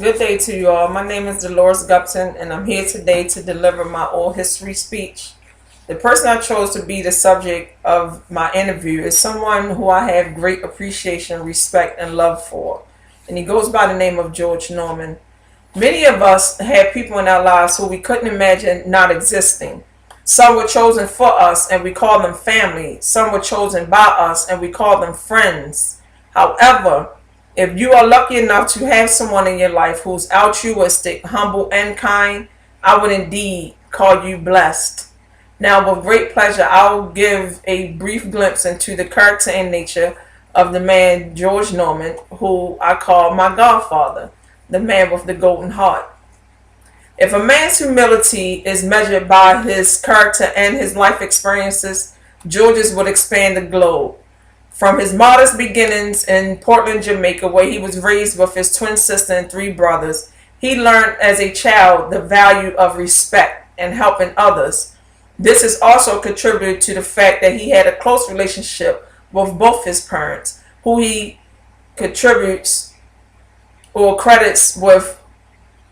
Good day to you all. My name is Dolores Gupton, and I'm here today to deliver my oral history speech. The person I chose to be the subject of my interview is someone who I have great appreciation, respect, and love for, and he goes by the name of George Norman. Many of us have people in our lives who we couldn't imagine not existing. Some were chosen for us, and we call them family. Some were chosen by us, and we call them friends. However, if you are lucky enough to have someone in your life who's altruistic, humble, and kind, I would indeed call you blessed. Now, with great pleasure, I'll give a brief glimpse into the character and nature of the man George Norman, who I call my godfather, the man with the golden heart. If a man's humility is measured by his character and his life experiences, George's would expand the globe. From his modest beginnings in Portland, Jamaica, where he was raised with his twin sister and three brothers, he learned as a child the value of respect and helping others. This has also contributed to the fact that he had a close relationship with both his parents, who he contributes or credits with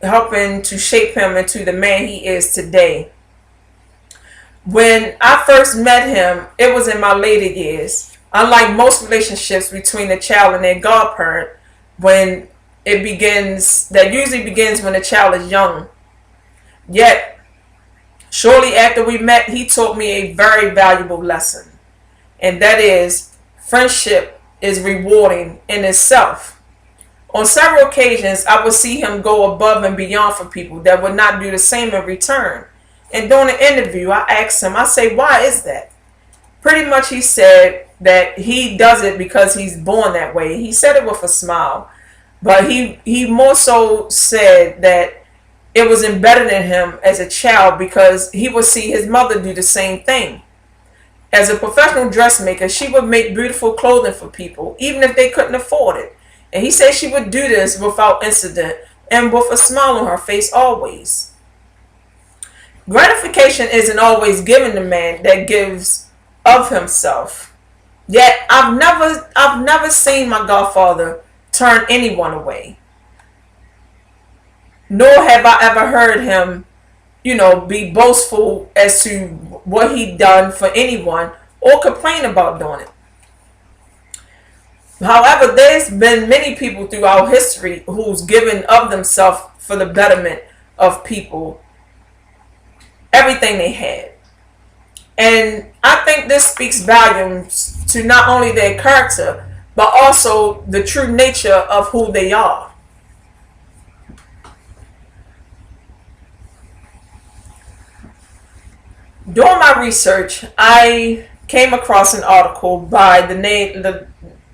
helping to shape him into the man he is today. When I first met him, it was in my later years. Unlike most relationships between a child and their godparent, that usually begins when a child is young. Yet, shortly after we met, he taught me a very valuable lesson, and that is, friendship is rewarding in itself. On several occasions, I would see him go above and beyond for people that would not do the same in return. And during the interview, I asked him, I say, why is that? Pretty much he said that he does it because he's born that way. He said it with a smile, but he more so said that it was embedded in him as a child because he would see his mother do the same thing. As a professional dressmaker, she would make beautiful clothing for people, even if they couldn't afford it. And he said she would do this without incident and with a smile on her face always. Gratification isn't always given to man that gives of himself. Yet I've never seen my godfather turn anyone away. Nor have I ever heard him, be boastful as to what he'd done for anyone or complain about doing it. However, there's been many people throughout history who's given of themselves for the betterment of people, everything they had. And I think this speaks volumes to not only their character, but also the true nature of who they are. During my research, I came across an article by the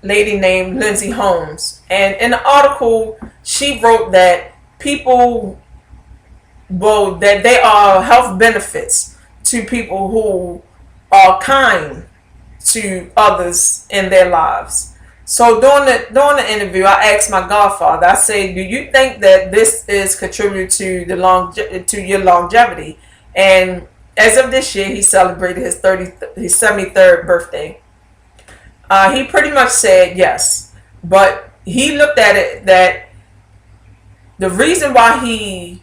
lady named Lindsay Holmes. And in the article, she wrote that that there are health benefits to people who are kind to others in their lives. So during the interview, I asked my godfather, I said, do you think that this is contributed to your longevity? And as of this year, he celebrated his 73rd birthday. He pretty much said yes, but he looked at it that the reason why he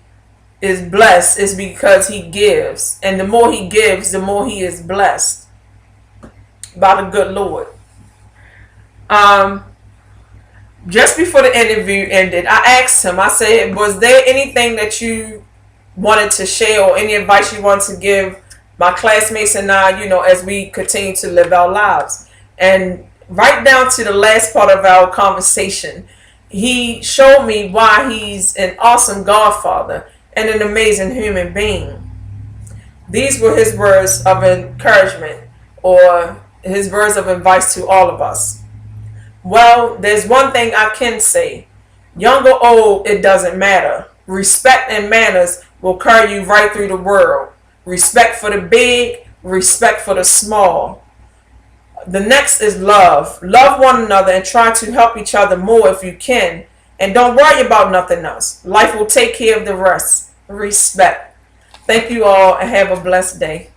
is blessed is because he gives, and the more he gives, the more he is blessed by the good Lord. Just before the interview ended, I asked him, I said, was there anything that you wanted to share or any advice you wanted to give my classmates and I, as we continue to live our lives? And right down to the last part of our conversation, he showed me why he's an awesome godfather and an amazing human being. These were his words of encouragement, or his words of advice to all of us. Well, there's one thing I can say. Young or old, it doesn't matter. Respect and manners will carry you right through the world. Respect for the big, respect for the small. The next is love. Love one another and try to help each other more if you can. And don't worry about nothing else. Life will take care of the rest. Respect. Thank you all and have a blessed day.